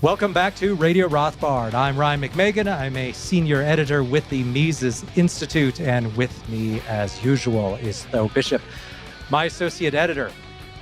Welcome back to Radio Rothbard. I'm Ryan McMaken. I'm a senior editor with the Mises Institute, and with me, as usual, is Tho Bishop, my associate editor.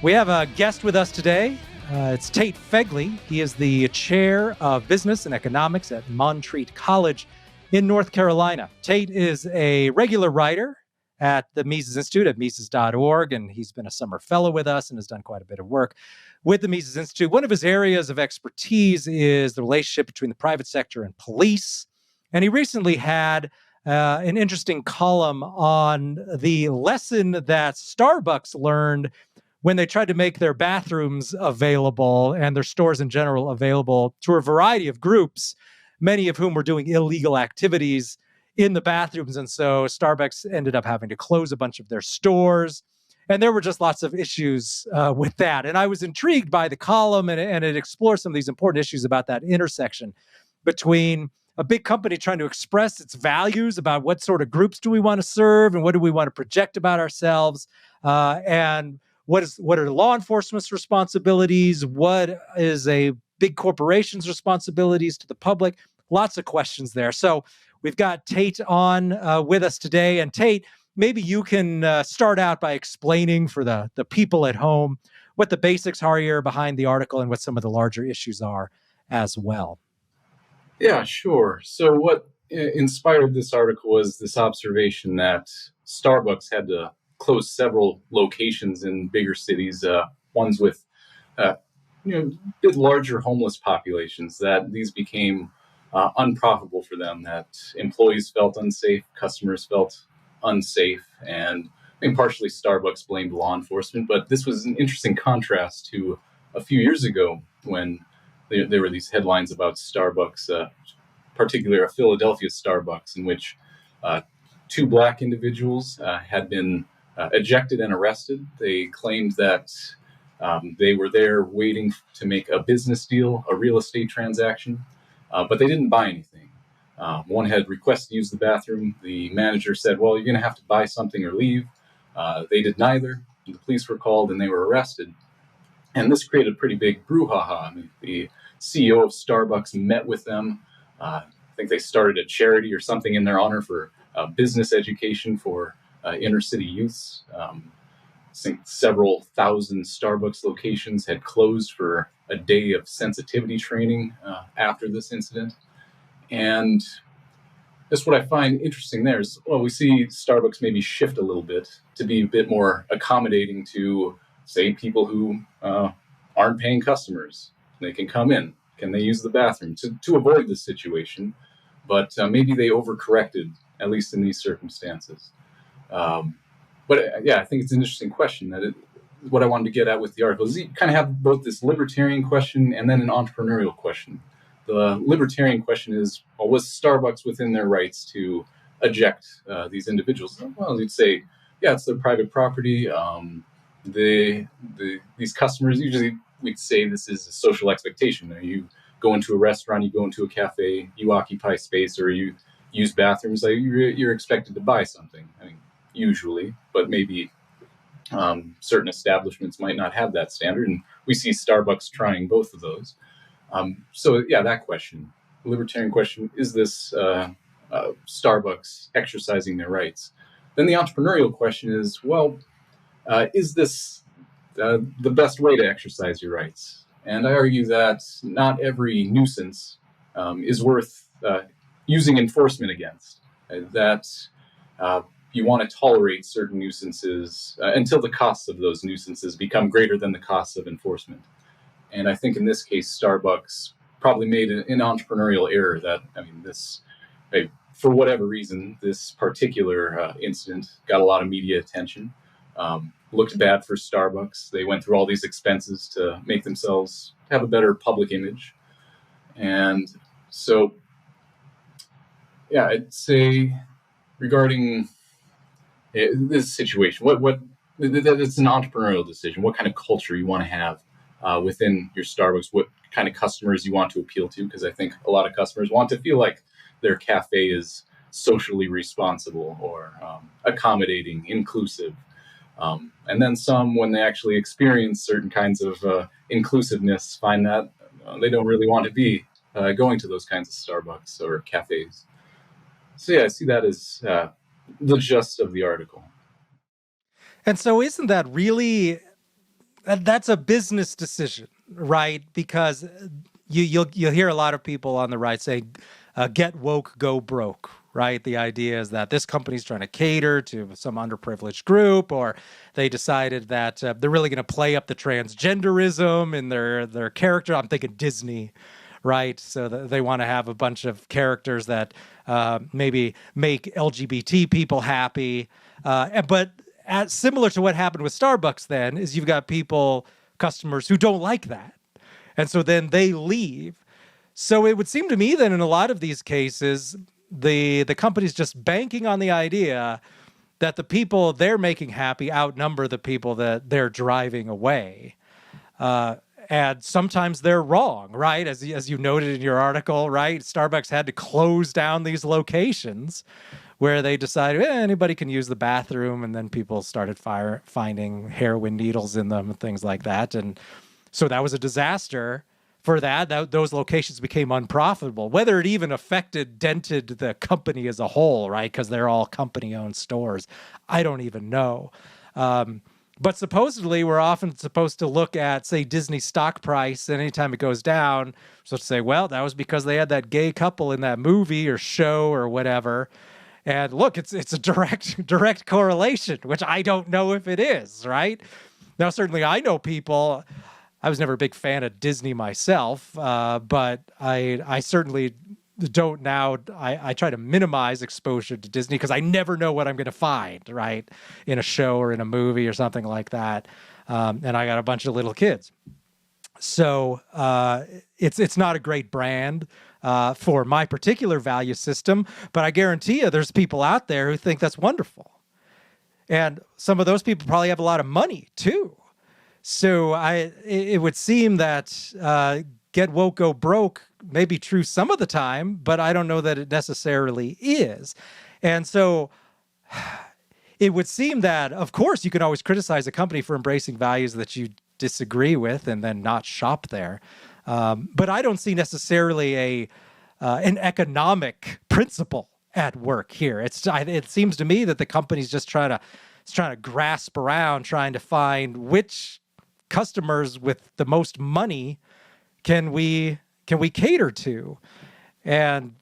We have a guest with us today. It's Tate Fegley. He is the chair of business and economics at Montreat College in North Carolina. Tate is a regular writer at the Mises Institute at Mises.org, and he's been a summer fellow with us and has done quite a bit of work with the Mises Institute. One of his areas of expertise is the relationship between the private sector and police. And he recently had an interesting column on the lesson that Starbucks learned when they tried to make their bathrooms available and their stores in general available to a variety of groups, many of whom were doing illegal activities in the bathrooms. And so Starbucks ended up having to close a bunch of their stores. And there were just lots of issues with that. And I was intrigued by the column, and it explores some of these important issues about that intersection between a big company trying to express its values about what sort of groups do we want to serve and what do we want to project about ourselves, and what are law enforcement's responsibilities, what is a big corporation's responsibilities to the public. Lots of questions there. So we've got Tate on with us today. And Tate, maybe you can start out by explaining for the people at home what the basics are here behind the article and what some of the larger issues are as well. Yeah, sure. So what inspired this article was this observation that Starbucks had to close several locations in bigger cities, ones with bit larger homeless populations, that these became unprofitable for them, that employees felt unsafe, customers felt unsafe, and I mean, partially Starbucks blamed law enforcement, but this was an interesting contrast to a few years ago when there were these headlines about Starbucks, particularly a Philadelphia Starbucks, in which two black individuals had been ejected and arrested. They claimed that they were there waiting to make a business deal, a real estate transaction, but they didn't buy anything. One had requested to use the bathroom. The manager said, well, you're going to have to buy something or leave. They did neither. The police were called and they were arrested. And this created a pretty big brouhaha. I mean, the CEO of Starbucks met with them. I think they started a charity or something in their honor for business education for inner city youths. I think several thousand Starbucks locations had closed for a day of sensitivity training after this incident. And that's what I find interesting there is, well, we see Starbucks maybe shift a little bit to be a bit more accommodating to, say, people who aren't paying customers. They can come in. Can they use the bathroom to avoid this situation? But maybe they overcorrected, at least in these circumstances. But I think it's an interesting question. What I wanted to get at with the article is you kind of have both this libertarian question and then an entrepreneurial question. The libertarian question is, well, was Starbucks within their rights to eject these individuals? Well, you'd say, yeah, it's their private property. These customers, usually we'd say this is a social expectation. You go into a restaurant, you go into a cafe, you occupy space, or you use bathrooms, like you're expected to buy something. I mean, usually, but maybe certain establishments might not have that standard. And we see Starbucks trying both of those. That question, the libertarian question, is this Starbucks exercising their rights? Then the entrepreneurial question is, well, is this the best way to exercise your rights? And I argue that not every nuisance is worth using enforcement against, that you want to tolerate certain nuisances until the costs of those nuisances become greater than the costs of enforcement. And I think in this case, Starbucks probably made an entrepreneurial error that, for whatever reason, this particular incident got a lot of media attention, looked bad for Starbucks. They went through all these expenses to make themselves have a better public image. And so, I'd say regarding this situation, it's an entrepreneurial decision, what kind of culture you want to have within your Starbucks, what kind of customers you want to appeal to, because I think a lot of customers want to feel like their cafe is socially responsible or accommodating, inclusive. And then some, when they actually experience certain kinds of inclusiveness, find that They don't really want to be going to those kinds of Starbucks or cafes. So yeah, I see that as the gist of the article. And so isn't that really, that's a business decision, right? Because you'll hear a lot of people on the right say, get woke, go broke, right? The idea is that this company's trying to cater to some underprivileged group, or they decided that they're really going to play up the transgenderism in their character. I'm thinking Disney, right? So they want to have a bunch of characters that maybe make LGBT people happy. But similar to what happened with Starbucks then is you've got customers who don't like that. And so then they leave. So it would seem to me that in a lot of these cases, the company's just banking on the idea that the people they're making happy outnumber the people that they're driving away. And sometimes they're wrong, right? As you noted in your article, right? Starbucks had to close down these locations where they decided anybody can use the bathroom, and then people started finding heroin needles in them and things like that. And so that was a disaster for that. Those locations became unprofitable. Whether it even dented the company as a whole, right? Because they're all company-owned stores. I don't even know. But supposedly, we're often supposed to look at, say, Disney stock price, and anytime it goes down, so to say, well, that was because they had that gay couple in that movie or show or whatever. And look, it's a direct correlation, which I don't know if it is, right? Now, certainly I know people. I was never a big fan of Disney myself, but I certainly don't now. I try to minimize exposure to Disney because I never know what I'm going to find, right, in a show or in a movie or something like that. And I got a bunch of little kids. So it's not a great brand for my particular value system, but I guarantee you there's people out there who think that's wonderful. And some of those people probably have a lot of money too. So it would seem that get woke, go broke may be true some of the time, but I don't know that it necessarily is. And so it would seem that, of course, you can always criticize a company for embracing values that you disagree with and then not shop there. But I don't see necessarily an economic principle at work here. It seems to me that the company's just trying to grasp around, trying to find which customers with the most money can we cater to, and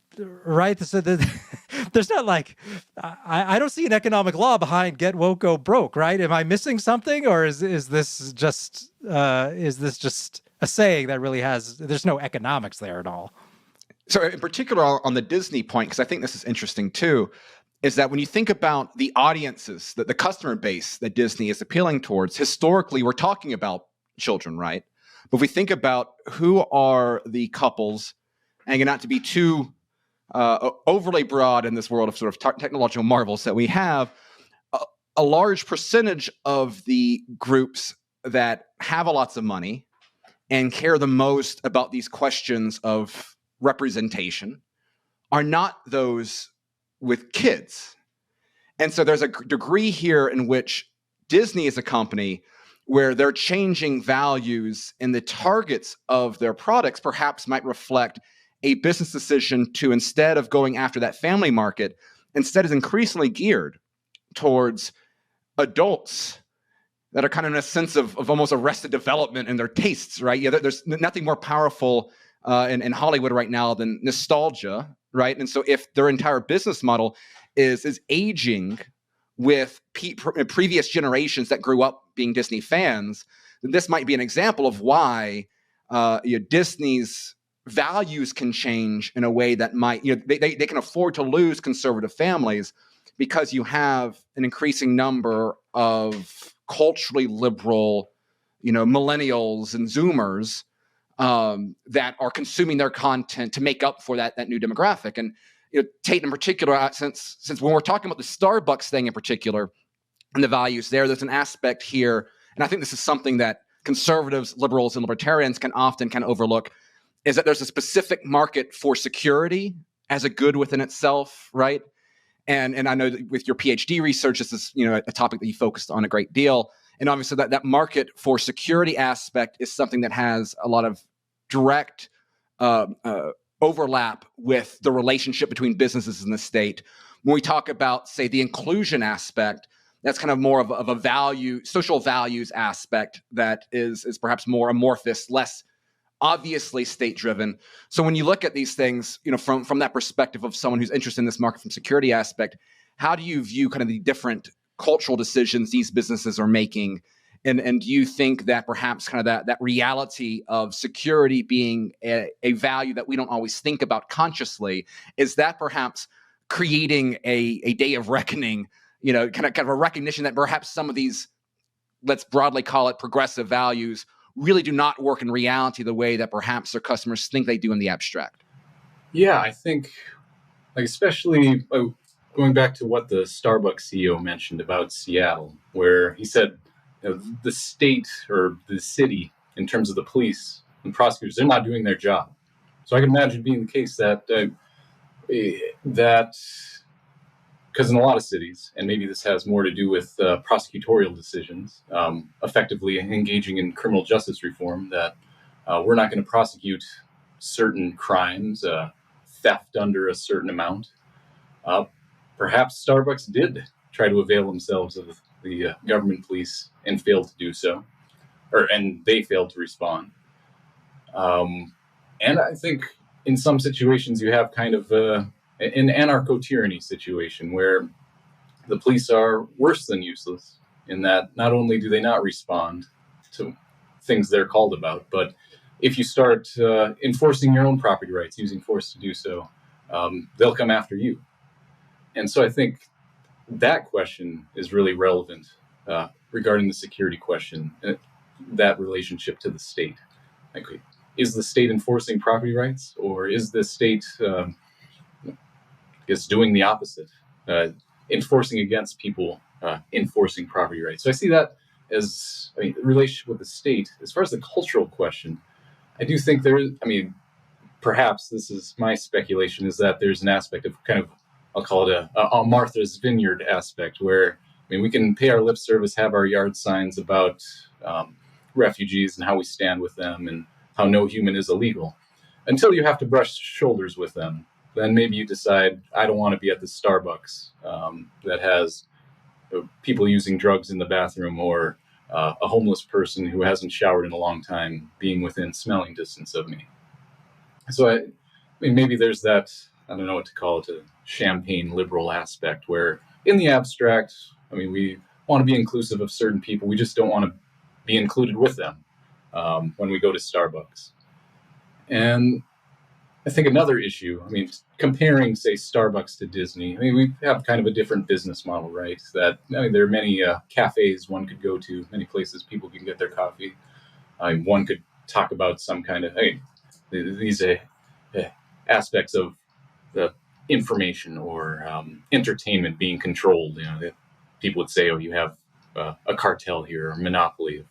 right. So there's not like I don't see an economic law behind get woke, go broke. Right? Am I missing something, or is this just a saying that really there's no economics there at all? So in particular on the Disney point, because I think this is interesting too, is that when you think about the audiences, the customer base that Disney is appealing towards, historically we're talking about children, right? But if we think about who are the couples, and not to be too overly broad in this world of sort of technological marvels that we have, a large percentage of the groups that have lots of money and care the most about these questions of representation are not those with kids. And so there's a degree here in which Disney is a company where they're changing values, and the targets of their products perhaps might reflect a business decision to, instead of going after that family market, instead is increasingly geared towards adults that are kind of in a sense of almost arrested development in their tastes, right? Yeah, there's nothing more powerful in Hollywood right now than nostalgia, right? And so if their entire business model is aging with previous generations that grew up being Disney fans, then this might be an example of why Disney's values can change in a way that might, they can afford to lose conservative families because you have an increasing number of culturally liberal, millennials and Zoomers that are consuming their content to make up for that new demographic. And Tate in particular, since when we're talking about the Starbucks thing in particular and the values there's an aspect here, and I think this is something that conservatives, liberals, and libertarians can often kind of overlook, is that there's a specific market for security as a good within itself, right? And I know that with your PhD research, this is a topic that you focused on a great deal. And obviously that market for security aspect is something that has a lot of direct overlap with the relationship between businesses and the state. When we talk about, say, the inclusion aspect, that's kind of more of a value, social values aspect that is perhaps more amorphous, less obviously state-driven. So when you look at these things, from that perspective of someone who's interested in this market from security aspect, how do you view kind of the different cultural decisions these businesses are making? And do you think that perhaps kind of that reality of security being a value that we don't always think about consciously, is that perhaps creating a day of reckoning, kind of a recognition that perhaps some of these, let's broadly call it progressive values, really do not work in reality the way that perhaps their customers think they do in the abstract? Yeah, I think, especially going back to what the Starbucks CEO mentioned about Seattle, where he said, the state or the city, in terms of the police and prosecutors, they're not doing their job. So I can imagine being the case that because in a lot of cities, and maybe this has more to do with prosecutorial decisions, effectively engaging in criminal justice reform, that we're not going to prosecute certain crimes, theft under a certain amount. Perhaps Starbucks did try to avail themselves of the government police and failed to do so, and they failed to respond. And I think in some situations you have kind of an anarcho-tyranny situation where the police are worse than useless, in that not only do they not respond to things they're called about, but if you start enforcing your own property rights, using force to do so, they'll come after you. And so I think that question is really relevant regarding the security question, that relationship to the state. Is the state enforcing property rights, or is the state doing the opposite, enforcing against people enforcing property rights? So I see that as, the relationship with the state. As far as the cultural question, I do think there is, perhaps this is my speculation, is that there's an aspect of kind of, I'll call it a Martha's Vineyard aspect, where we can pay our lip service, have our yard signs about refugees and how we stand with them and how no human is illegal, until you have to brush shoulders with them. Then maybe you decide, I don't want to be at the Starbucks that has people using drugs in the bathroom, or a homeless person who hasn't showered in a long time being within smelling distance of me. So maybe there's that, I don't know what to call it, a champagne liberal aspect, where in the abstract, we want to be inclusive of certain people. We just don't want to be included with them when we go to Starbucks. And I think another issue, comparing, say, Starbucks to Disney, we have kind of a different business model, right? That there are many cafes one could go to, many places people can get their coffee. One could talk about some kind of, these aspects of the information or entertainment being controlled. People would say, you have a cartel here, or monopoly of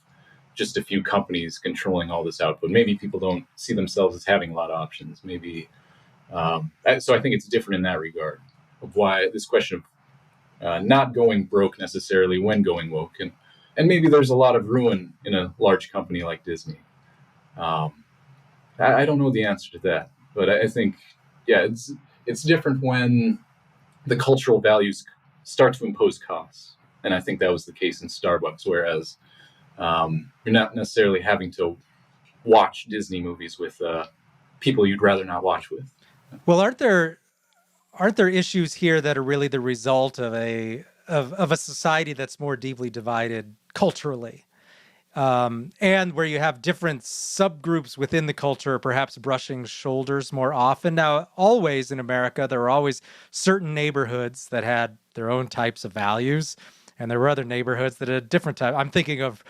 just a few companies controlling all this output. Maybe people don't see themselves as having a lot of options. Maybe so I think it's different in that regard, of why this question of not going broke necessarily when going woke, and maybe there's a lot of ruin in a large company like Disney. I don't know the answer to that, but I think it's different when the cultural values start to impose costs, and I think that was the case in Starbucks. Whereas you're not necessarily having to watch Disney movies with people you'd rather not watch with. Well, aren't there issues here that are really the result of a society that's more deeply divided culturally, and where you have different subgroups within the culture, perhaps brushing shoulders more often? Now, always in America, there were always certain neighborhoods that had their own types of values, and there were other neighborhoods that had a different type. I'm thinking of,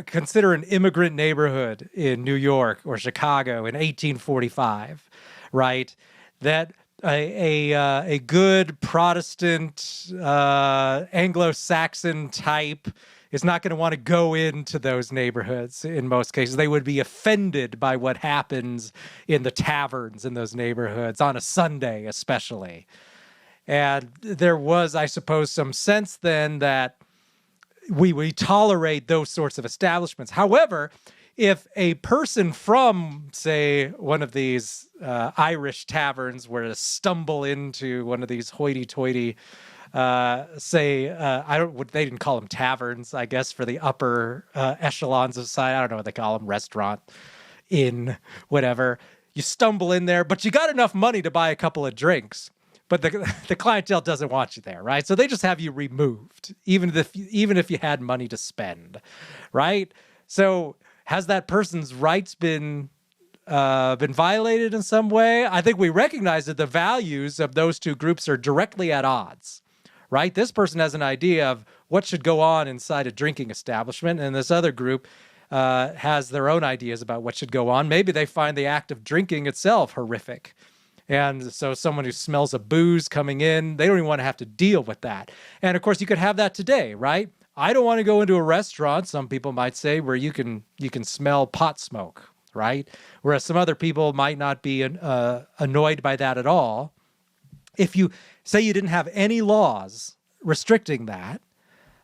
consider an immigrant neighborhood in New York or Chicago in 1845, right? That a good Protestant Anglo-Saxon type is not going to want to go into those neighborhoods in most cases. They would be offended by what happens in the taverns in those neighborhoods on a Sunday especially. And there was, I suppose, some sense then that we tolerate those sorts of establishments. However, if a person from, say, one of these Irish taverns were to stumble into one of these hoity-toity, they didn't call them taverns, I guess, for the upper echelons of society. I don't know what they call them, restaurant, inn, whatever. You stumble in there, but you got enough money to buy a couple of drinks. But the clientele doesn't want you there, right? So they just have you removed, even if you had money to spend, right? So has that person's rights been violated in some way? I think we recognize that the values of those two groups are directly at odds, right? This person has an idea of what should go on inside a drinking establishment, and this other group has their own ideas about what should go on. Maybe they find the act of drinking itself horrific. And so someone who smells a booze coming in, they don't even want to have to deal with that. And of course, you could have that today, right? I don't want to go into a restaurant, some people might say, where you can smell pot smoke, right? Whereas some other people might not be annoyed by that at all. If you say you didn't have any laws restricting that,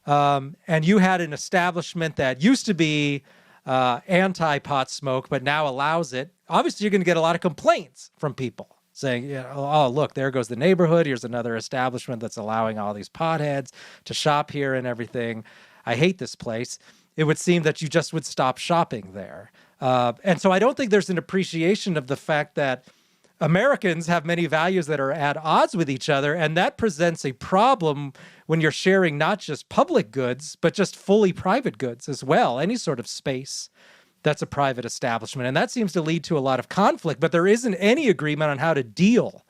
and you had an establishment that used to be anti-pot smoke, but now allows it, obviously you're going to get a lot of complaints from people saying, oh, look, there goes the neighborhood. Here's another establishment that's allowing all these potheads to shop here and everything. I hate this place. It would seem that you just would stop shopping there. And so I don't think there's an appreciation of the fact that Americans have many values that are at odds with each other, and that presents a problem when you're sharing not just public goods, but just fully private goods as well, any sort of space that's a private establishment. And that seems to lead to a lot of conflict, but there isn't any agreement on how to deal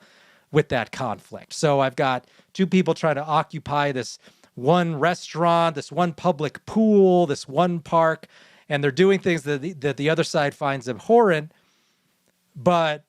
with that conflict. So I've got two people trying to occupy this one restaurant, this one public pool, this one park, and they're doing things that the other side finds abhorrent, but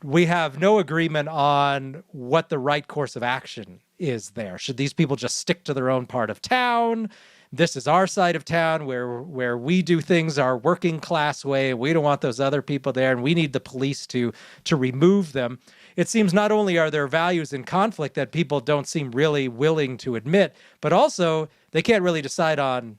we have no agreement on what the right course of action is there. Should these people just stick to their own part of town? This is our side of town where we do things our working class way. We don't want those other people there, and we need the police to remove them. It seems not only are there values in conflict that people don't seem really willing to admit, but also they can't really decide on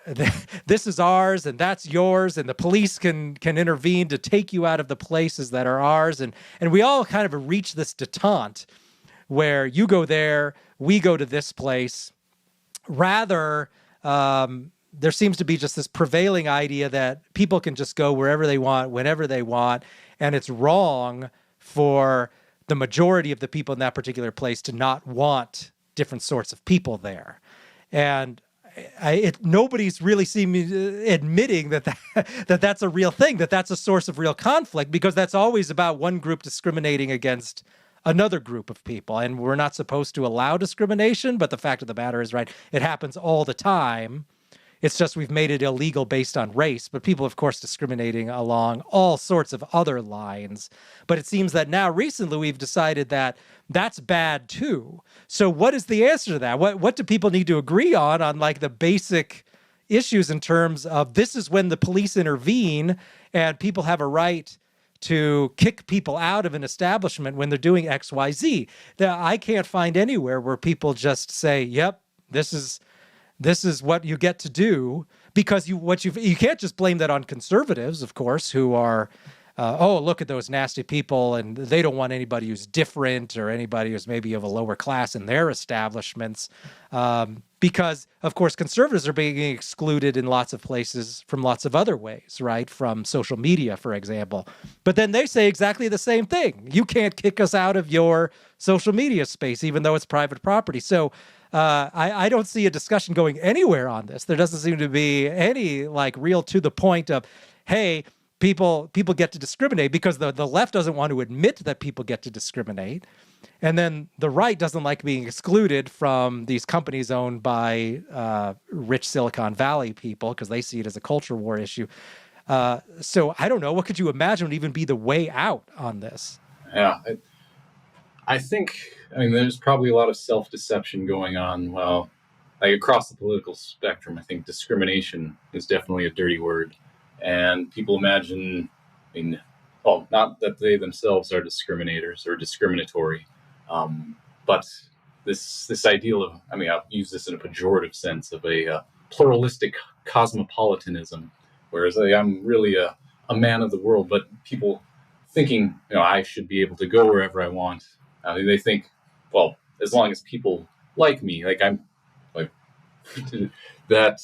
this is ours and that's yours, and the police can intervene to take you out of the places that are ours. And we all kind of reach this detente where you go there, we go to this place. Rather, there seems to be just this prevailing idea that people can just go wherever they want, whenever they want, and it's wrong for the majority of the people in that particular place to not want different sorts of people there. And nobody's really admitting that's a real thing, that's a source of real conflict, because that's always about one group discriminating against another group of people. And we're not supposed to allow discrimination, but the fact of the matter is, right, it happens all the time. It's just we've made it illegal based on race, but people, of course, discriminating along all sorts of other lines. But it seems that now recently we've decided that that's bad too. So what is the answer to that? What do people need to agree on like the basic issues in terms of this is when the police intervene and people have a right to kick people out of an establishment when they're doing X, Y, Z. I can't find anywhere where people just say, yep, this is what you get to do, because you can't just blame that on conservatives, of course, who are, look at those nasty people, and they don't want anybody who's different or anybody who's maybe of a lower class in their establishments. Because, of course, conservatives are being excluded in lots of places from lots of other ways, right? From social media, for example. But then they say exactly the same thing. You can't kick us out of your social media space, even though it's private property. So I don't see a discussion going anywhere on this. There doesn't seem to be any like real to the point of, hey, people get to discriminate, because the left doesn't want to admit that people get to discriminate. And then the right doesn't like being excluded from these companies owned by rich Silicon Valley people, because they see it as a culture war issue. So I don't know. What could you imagine would even be the way out on this? Yeah, I think, there's probably a lot of self-deception going on. Well, like across the political spectrum, I think discrimination is definitely a dirty word. And people imagine, not that they themselves are discriminators or discriminatory, but this ideal of, I'll use this in a pejorative sense, of a pluralistic cosmopolitanism, whereas I'm really a man of the world. But people thinking, I should be able to go wherever I want. They think, well, as long as people like me, like I'm like that,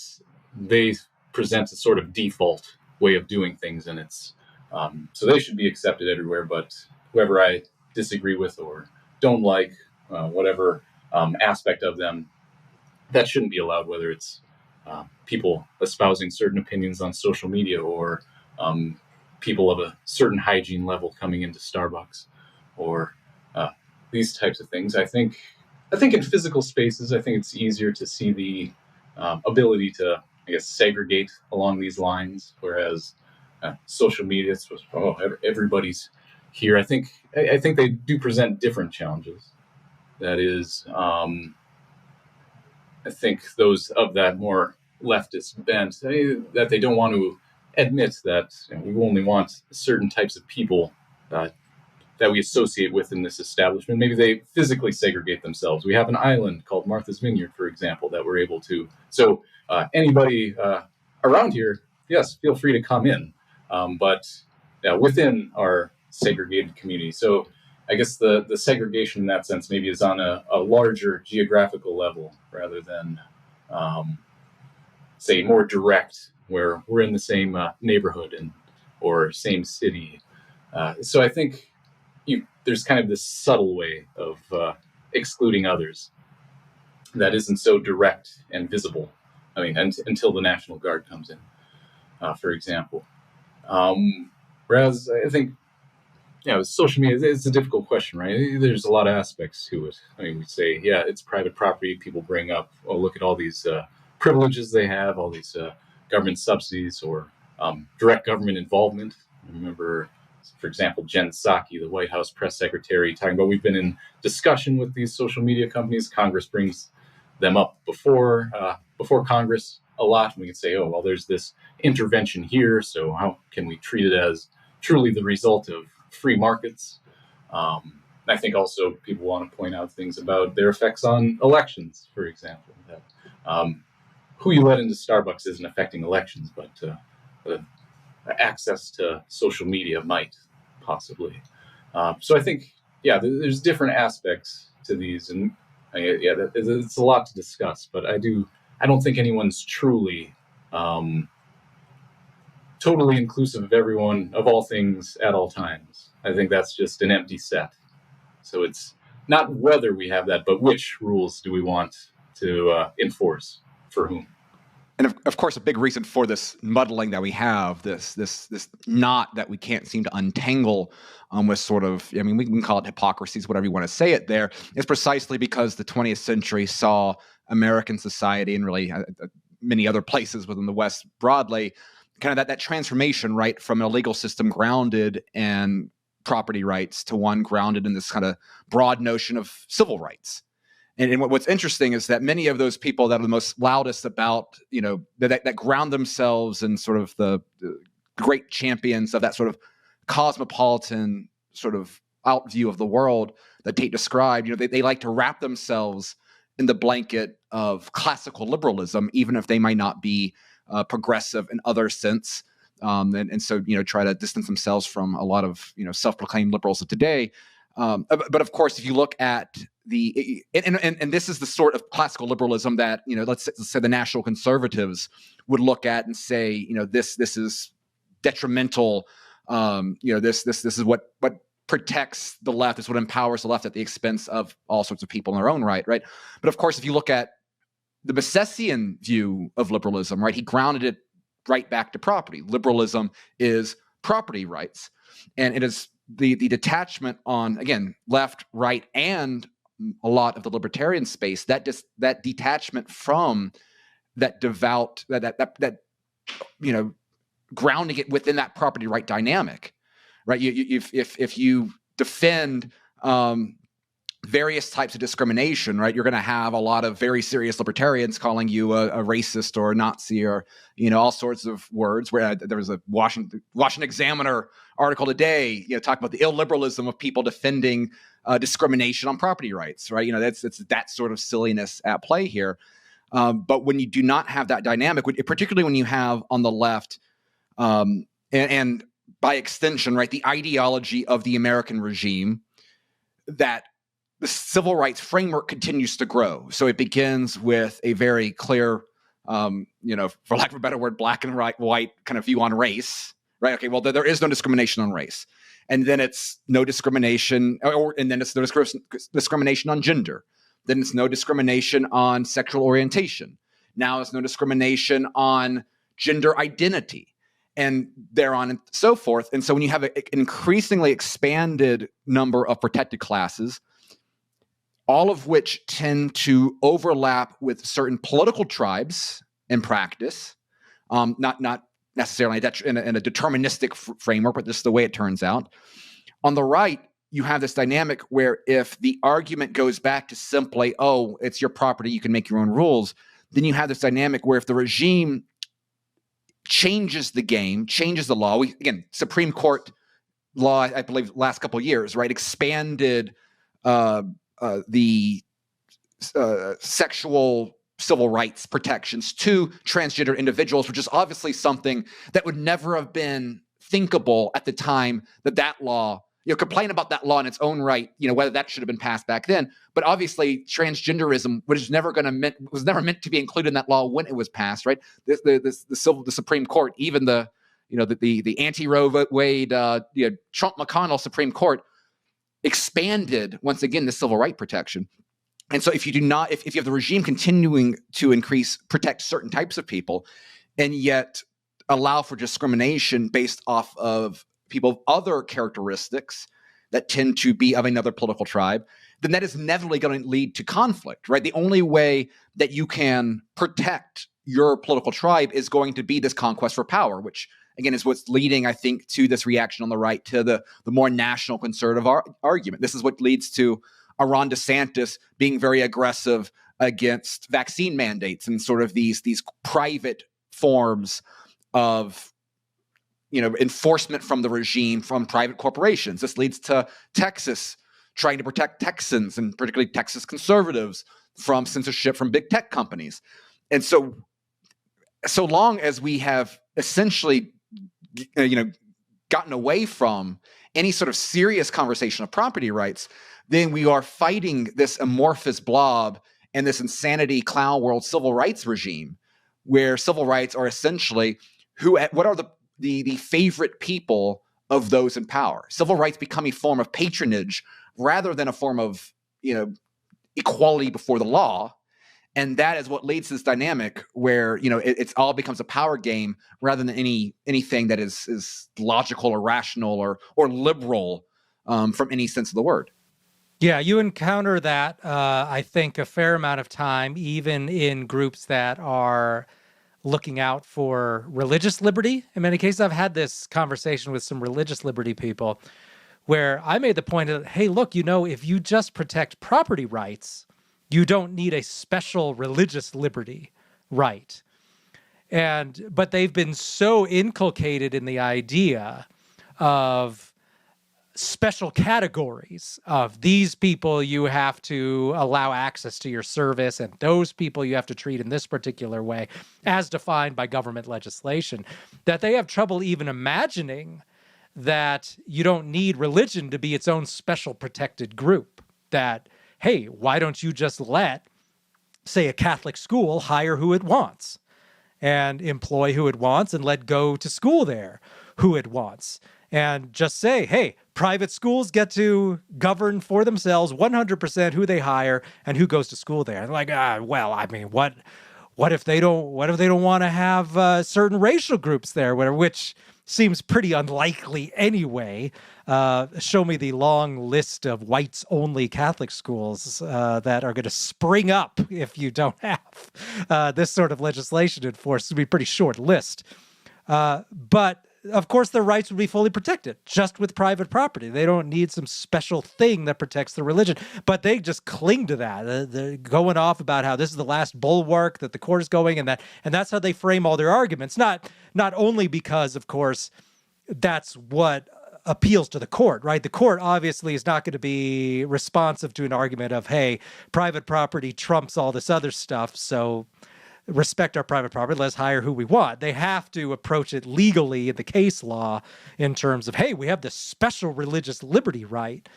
they present a sort of default way of doing things, and it's so they should be accepted everywhere. But whoever I disagree with or don't like, whatever aspect of them, that shouldn't be allowed, whether it's people espousing certain opinions on social media or people of a certain hygiene level coming into Starbucks or these types of things. I think in physical spaces, I think it's easier to see the ability to, I guess, segregate along these lines, whereas social media, it's supposed to, everybody's here. I think they do present different challenges. That is, I think those of that more leftist bent, that they don't want to admit that we only want certain types of people that we associate with in this establishment. Maybe they physically segregate themselves. We have an island called Martha's Vineyard, for example, that we're able to. So anybody around here, yes, feel free to come in, but within our segregated community. So I guess the segregation in that sense maybe is on a larger geographical level rather than, say, more direct, where we're in the same neighborhood or same city. So I think there's kind of this subtle way of excluding others that isn't so direct and visible. I mean, until the National Guard comes in, for example. Whereas I think, social media, it's a difficult question, right? There's a lot of aspects to it. I mean, we say, it's private property. People bring up, look at all these privileges they have, all these government subsidies or direct government involvement. I remember, for example, Jen Psaki, the White House press secretary, talking about we've been in discussion with these social media companies. Congress brings them up before Congress a lot. And we can say, there's this intervention here. So how can we treat it as truly the result of free markets? I think also people want to point out things about their effects on elections, for example. That who you let into Starbucks isn't affecting elections, but access to social media might possibly. So I think, there's different aspects to these, and it's a lot to discuss. But I don't think anyone's truly totally inclusive of everyone, of all things, at all times. I think that's just an empty set. So it's not whether we have that, but which rules do we want to enforce for whom. And of course, a big reason for this muddling that we have, this knot that we can't seem to untangle with sort of, we can call it hypocrisies, whatever you want to say it there, is precisely because the 20th century saw American society and really many other places within the West broadly, kind of that transformation, right, from a legal system grounded in property rights to one grounded in this kind of broad notion of civil rights. And what's interesting is that many of those people that are the most loudest about, that ground themselves in sort of the great champions of that sort of cosmopolitan sort of out view of the world that Tate described, they like to wrap themselves in the blanket of classical liberalism, even if they might not be progressive in other sense. And so, try to distance themselves from a lot of, self-proclaimed liberals of today. But of course, if you look at and this is the sort of classical liberalism that, let's say the national conservatives would look at and say, this is detrimental. This is what protects the left, is what empowers the left at the expense of all sorts of people in their own right. But of course, if you look at the Misesian view of liberalism, right, he grounded it right back to property. Liberalism is property rights, and it is the detachment on, again, left, right, and a lot of the libertarian space, that detachment from that devout, that grounding it within that property right dynamic, right? If you defend various types of discrimination, right, you're going to have a lot of very serious libertarians calling you a racist or a Nazi or, all sorts of words. Where there was a Washington Examiner article today, talking about the illiberalism of people defending discrimination on property rights, right? That's that sort of silliness at play here. But when you do not have that dynamic, particularly when you have on the left and by extension, right, the ideology of the American regime, that the civil rights framework continues to grow. So it begins with a very clear, for lack of a better word, black and white kind of view on race, right? Okay, well, there is no discrimination on race. And then it's no discrimination, and then it's no discrimination on gender. Then it's no discrimination on sexual orientation. Now it's no discrimination on gender identity, and thereon and so forth. And so when you have an increasingly expanded number of protected classes, all of which tend to overlap with certain political tribes in practice, not necessarily in a deterministic framework, but just the way it turns out. On the right, you have this dynamic where if the argument goes back to simply, oh, it's your property, you can make your own rules, then you have this dynamic where if the regime changes the game, changes the law, again, Supreme Court law, I believe, last couple of years, right, expanded the sexual civil rights protections to transgender individuals, which is obviously something that would never have been thinkable at the time that law, complain about that law in its own right, whether that should have been passed back then. But obviously, transgenderism was never meant to be included in that law when it was passed, right? The Supreme Court, even the anti-Roe Wade, Trump McConnell Supreme Court expanded once again the civil right protection. And so if you have the regime continuing to protect certain types of people, and yet allow for discrimination based off of people of other characteristics that tend to be of another political tribe, then that is inevitably going to lead to conflict, right? The only way that you can protect your political tribe is going to be this conquest for power, which again is what's leading, I think, to this reaction on the right to the more national conservative argument. This is what leads to Ron DeSantis being very aggressive against vaccine mandates and sort of these private forms of enforcement from the regime from private corporations. This leads to Texas trying to protect Texans, and particularly Texas conservatives, from censorship from big tech companies. And so long as we have essentially gotten away from any sort of serious conversation of property rights, then we are fighting this amorphous blob and this insanity clown world civil rights regime, where civil rights are essentially what are the favorite people of those in power. Civil rights become a form of patronage rather than a form of equality before the law. And that is what leads to this dynamic where it's all becomes a power game rather than anything that is logical or rational or liberal from any sense of the word. Yeah, you encounter that, I think, a fair amount of time, even in groups that are looking out for religious liberty. In many cases, I've had this conversation with some religious liberty people where I made the point that, hey, look, if you just protect property rights, you don't need a special religious liberty right. But they've been so inculcated in the idea of special categories of these people you have to allow access to your service, and those people you have to treat in this particular way, as defined by government legislation, that they have trouble even imagining that you don't need religion to be its own special protected group. That, hey, why don't you just let, say, a Catholic school hire who it wants and employ who it wants and let go to school there who it wants? And just say, hey, private schools get to govern for themselves 100% who they hire and who goes to school there. And what if they don't want to have certain racial groups there, which seems pretty unlikely anyway. Show me the long list of whites-only Catholic schools that are going to spring up if you don't have this sort of legislation enforced. It's going to be a pretty short list. But of course, their rights would be fully protected just with private property. They don't need some special thing that protects the religion, but they just cling to that. They're going off about how this is the last bulwark that the court is going, and that's how they frame all their arguments. Not only because, of course, that's what appeals to the court, right? The court obviously is not going to be responsive to an argument of, hey, private property trumps all this other stuff, so respect our private property, let's hire who we want. They have to approach it legally in the case law in terms of, hey, we have this special religious liberty right.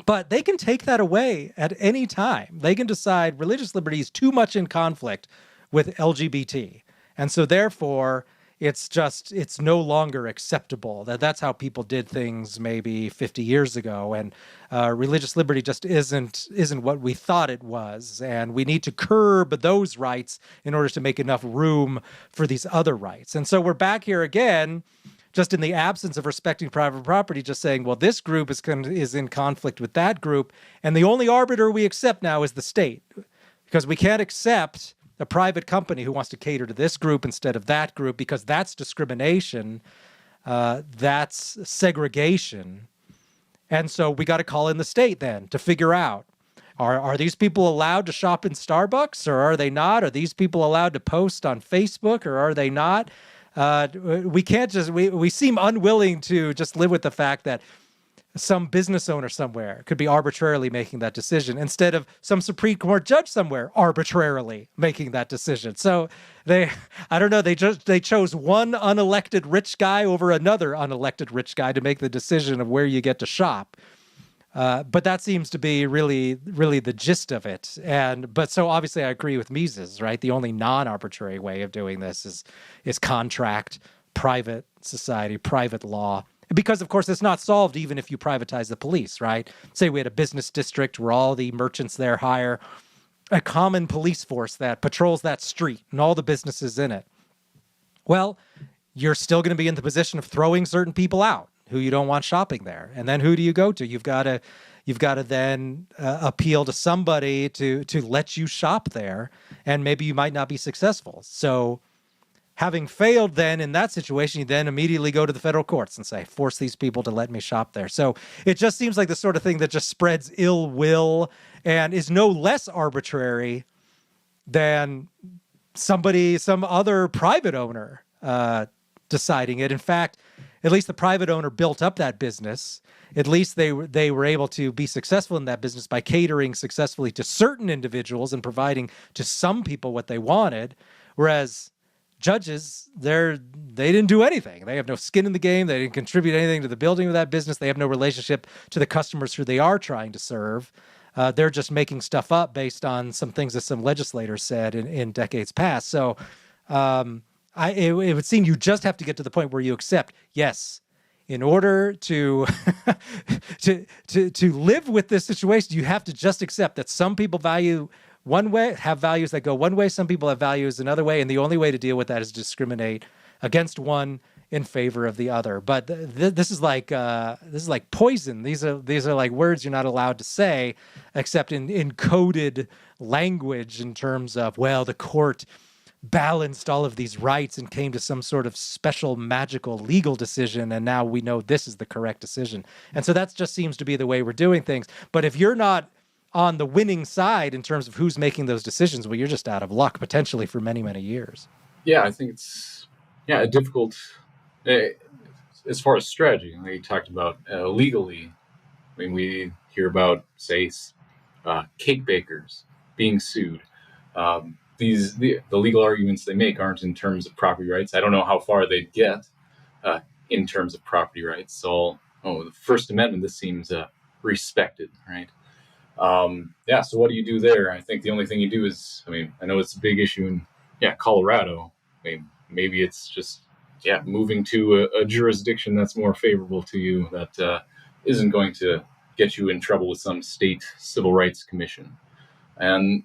But they can take that away at any time. They can decide religious liberty is too much in conflict with LGBT. And so therefore, it's no longer acceptable. That's how people did things maybe 50 years ago. And religious liberty just isn't what we thought it was. And we need to curb those rights in order to make enough room for these other rights. And so we're back here again, just in the absence of respecting private property, just saying, well, this group is in conflict with that group. And the only arbiter we accept now is the state, because we can't accept a private company who wants to cater to this group instead of that group, because that's discrimination, that's segregation. And so we got to call in the state then to figure out, are these people allowed to shop in Starbucks or are they not? Are these people allowed to post on Facebook or are they not? We can't just, we seem unwilling to just live with the fact that some business owner somewhere could be arbitrarily making that decision instead of some Supreme Court judge somewhere arbitrarily making that decision. So they chose one unelected rich guy over another unelected rich guy to make the decision of where you get to shop. But that seems to be really, really the gist of it. But so obviously I agree with Mises, right? The only non-arbitrary way of doing this is contract, private society, private law. Because, of course, it's not solved even if you privatize the police, right? Say we had a business district where all the merchants there hire a common police force that patrols that street and all the businesses in it. Well, you're still going to be in the position of throwing certain people out who you don't want shopping there. And then who do you go to? You've got to then appeal to somebody to let you shop there, and maybe you might not be successful. So having failed then in that situation, you then immediately go to the federal courts and say, force these people to let me shop there. So it just seems like the sort of thing that just spreads ill will and is no less arbitrary than some other private owner deciding it. In fact, at least the private owner built up that business. At least they were able to be successful in that business by catering successfully to certain individuals and providing to some people what they wanted. Whereas judges, they didn't do anything. They have no skin in the game. They didn't contribute anything to the building of that business. They have no relationship to the customers who they are trying to serve. They're just making stuff up based on some things that some legislators said in decades past. So it would seem you just have to get to the point where you accept, yes, in order to to live with this situation, you have to just accept that some people have values that go one way, some people have values another way, and the only way to deal with that is discriminate against one in favor of the other. But this is like poison. These are like words you're not allowed to say except in coded language in terms of, well, the court balanced all of these rights and came to some sort of special magical legal decision, and now we know this is the correct decision. And so that just seems to be the way we're doing things. But if you're not on the winning side in terms of who's making those decisions, well, you're just out of luck potentially for many, many years. Yeah, I think it's a difficult, as far as strategy, like you talked about legally. I mean, we hear about, say, cake bakers being sued. The legal arguments they make aren't in terms of property rights. I don't know how far they'd get in terms of property rights. So, the First Amendment, this seems respected, right? So what do you do there? I think the only thing you do is, I know it's a big issue in Colorado. Maybe it's just moving to a jurisdiction that's more favorable to you, that isn't going to get you in trouble with some state civil rights commission. And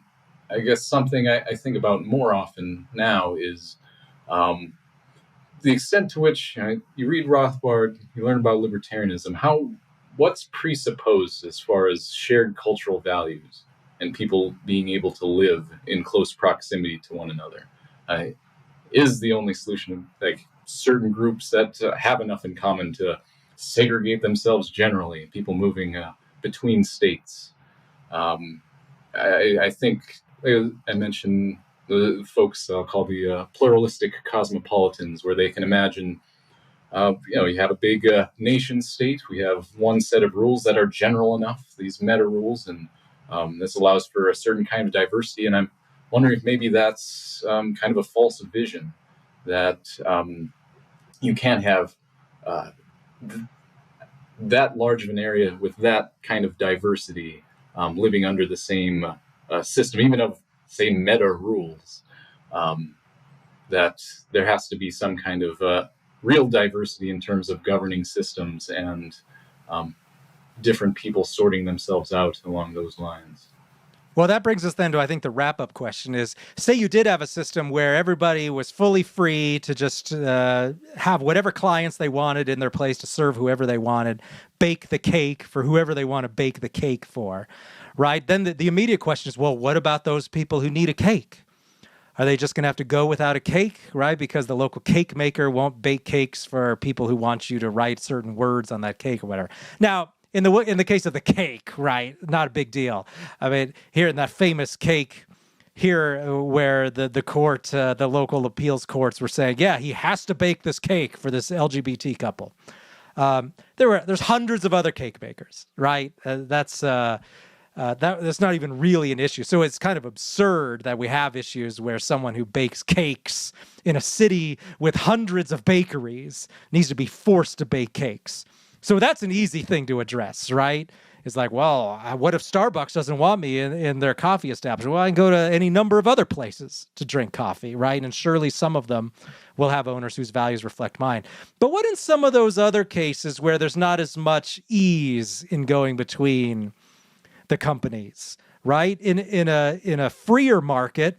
I guess something I think about more often now is the extent to which you read Rothbard, you learn about libertarianism, what's presupposed as far as shared cultural values and people being able to live in close proximity to one another is the only solution. Like certain groups that have enough in common to segregate themselves generally, people moving between states. I think I mentioned the folks I'll call the pluralistic cosmopolitans, where they can imagine you have a big nation state. We have one set of rules that are general enough, these meta rules, and this allows for a certain kind of diversity. And I'm wondering if maybe that's kind of a false vision, that you can't have that large of an area with that kind of diversity living under the same system, even of same meta rules. That there has to be some kind of real diversity in terms of governing systems and different people sorting themselves out along those lines. Well, that brings us then to, I think, the wrap-up question is, say you did have a system where everybody was fully free to just have whatever clients they wanted in their place to serve whoever they wanted, bake the cake for whoever they want to bake the cake for, right? Then the immediate question is, well, what about those people who need a cake? Are they just going to have to go without a cake, right? Because the local cake maker won't bake cakes for people who want you to write certain words on that cake or whatever. Now, in the case of the cake, right, not a big deal. I mean, here in that famous cake here where the court, the local appeals courts were saying, yeah, he has to bake this cake for this LGBT couple. There's hundreds of other cake makers, right? That's not even really an issue. So it's kind of absurd that we have issues where someone who bakes cakes in a city with hundreds of bakeries needs to be forced to bake cakes. So that's an easy thing to address, right? It's like, well, what if Starbucks doesn't want me in their coffee establishment? Well, I can go to any number of other places to drink coffee, right? And surely some of them will have owners whose values reflect mine. But what in some of those other cases where there's not as much ease in going between the companies, right? In a freer market,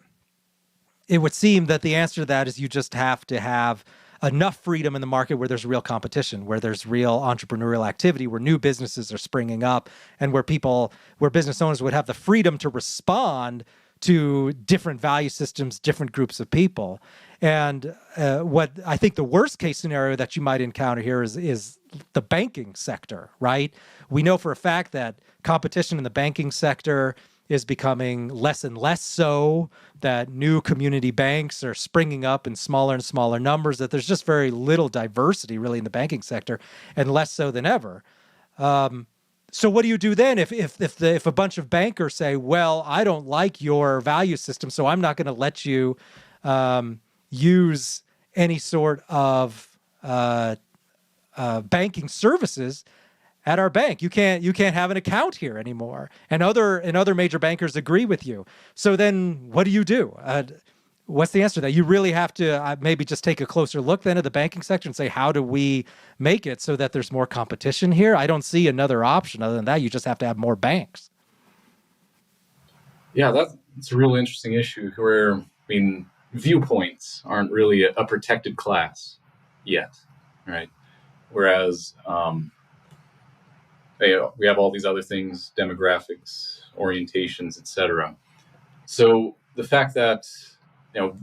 it would seem that the answer to that is you just have to have enough freedom in the market where there's real competition, where there's real entrepreneurial activity, where new businesses are springing up, and where business owners would have the freedom to respond to different value systems, different groups of people. And what I think the worst case scenario that you might encounter here is the banking sector, right? We know for a fact that competition in the banking sector is becoming less and less so, that new community banks are springing up in smaller and smaller numbers, that there's just very little diversity really in the banking sector, and less so than ever. So what do you do then if a bunch of bankers say, well, I don't like your value system, so I'm not going to let you use any sort of banking services at our bank. You can't have an account here anymore. And other major bankers agree with you. So then what do you do? What's the answer to that? You really have to maybe just take a closer look then at the banking sector and say, how do we make it so that there's more competition here? I don't see another option other than that. You just have to have more banks. Yeah, that's a real interesting issue where, viewpoints aren't really a protected class yet, right? Whereas we have all these other things, demographics, orientations, etc. So the fact that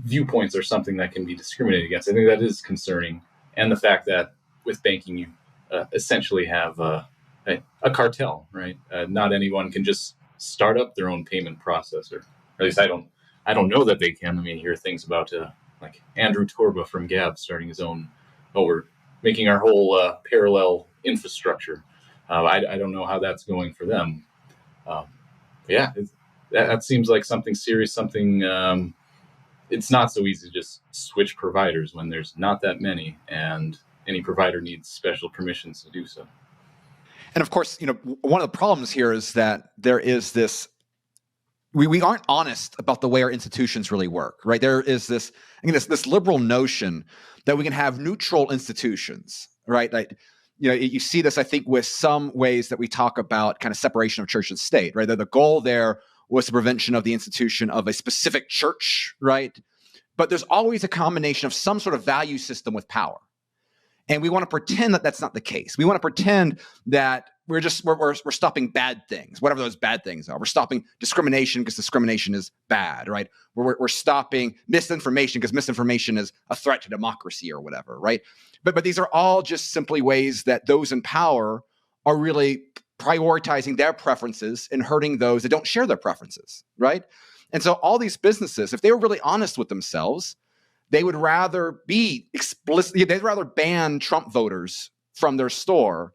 viewpoints are something that can be discriminated against, I think that is concerning. And the fact that with banking, you essentially have a cartel, right? Not anyone can just start up their own payment processor. Or at least I don't know that they can. You hear things about like Andrew Torba from Gab starting his own. We're making our whole parallel infrastructure. I don't know how that's going for them. That seems like something serious, something. It's not so easy to just switch providers when there's not that many, and any provider needs special permissions to do so. And of course, one of the problems here is that there is this, we aren't honest about the way our institutions really work, right? There is this liberal notion that we can have neutral institutions, right? Like, you see this, I think, with some ways that we talk about kind of separation of church and state, right? The goal there was the prevention of the institution of a specific church, right? But there's always a combination of some sort of value system with power. And we want to pretend that that's not the case. We want to pretend that we're stopping bad things, whatever those bad things are. We're stopping discrimination because discrimination is bad, right? We're stopping misinformation because misinformation is a threat to democracy or whatever, right? But these are all just simply ways that those in power are really prioritizing their preferences and hurting those that don't share their preferences, right? And so all these businesses, if they were really honest with themselves, they would rather be explicit. They'd rather ban Trump voters from their store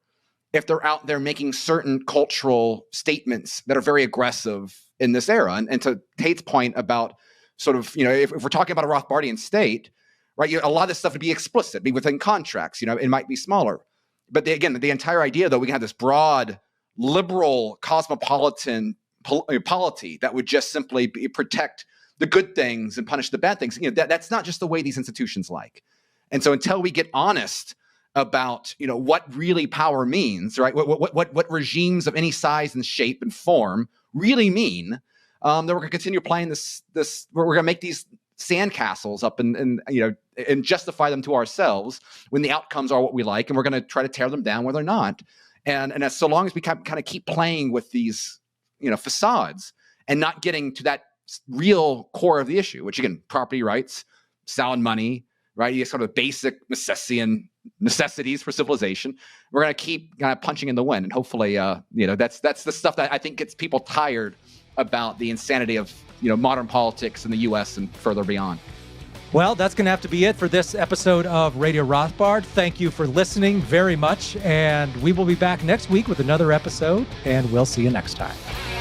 if they're out there making certain cultural statements that are very aggressive in this era. And to Tate's point about sort of, if we're talking about a Rothbardian state, right, a lot of this stuff would be explicit, be within contracts, it might be smaller. But the entire idea, though, we can have this broad, liberal, cosmopolitan polity that would just simply protect the good things and punish the bad things. That's not just the way these institutions like. And so until we get honest about, what really power means, right? What regimes of any size and shape and form really mean, then we're going to continue playing this. We're going to make these sandcastles up and justify them to ourselves when the outcomes are what we like, and we're going to try to tear them down when they're not. And as so long as we kind of keep playing with these, facades and not getting to that real core of the issue, which again, property rights, sound money, right? You sort of basic necessities for civilization. We're going to keep kind of punching in the wind, and hopefully, that's the stuff that I think gets people tired about the insanity of modern politics in the U.S. and further beyond. Well, that's going to have to be it for this episode of Radio Rothbard. Thank you for listening very much, and we will be back next week with another episode, and we'll see you next time.